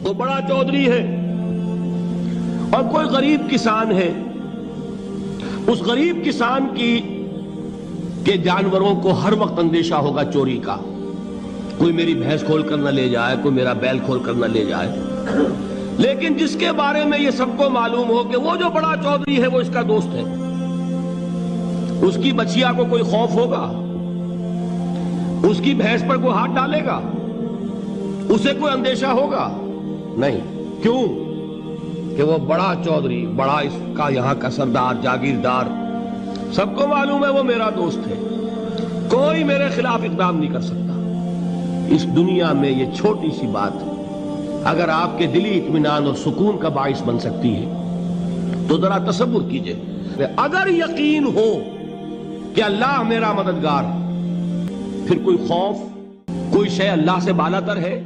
वो बड़ा चौधरी है और कोई गरीब किसान है। उस गरीब किसान के जानवरों को हर वक्त अंदेशा होगा चोरी का, कोई मेरी भैंस खोल कर न ले जाए, कोई मेरा बैल खोल कर न ले जाए। लेकिन जिसके बारे में ये सबको मालूम हो कि वो जो बड़ा चौधरी है वो इसका दोस्त है, उसकी बछिया को कोई खौफ होगा? उसकी भैंस पर कोई हाथ डालेगा? उसे कोई अंदेशा होगा? नहीं। क्यों? कि वो बड़ा चौधरी, बड़ा इसका यहां का सरदार, जागीरदार, सबको मालूम है वो मेरा दोस्त है, कोई मेरे खिलाफ इकदाम नहीं कर सकता। इस दुनिया में ये छोटी सी बात अगर आपके दिली इत्मीनान और सुकून का बाइस बन सकती है तो जरा तसव्वुर कीजिए। अगर यकीन हो कि अल्लाह मेरा मददगार, फिर कोई खौफ, कोई शय अल्लाह से बालातर है?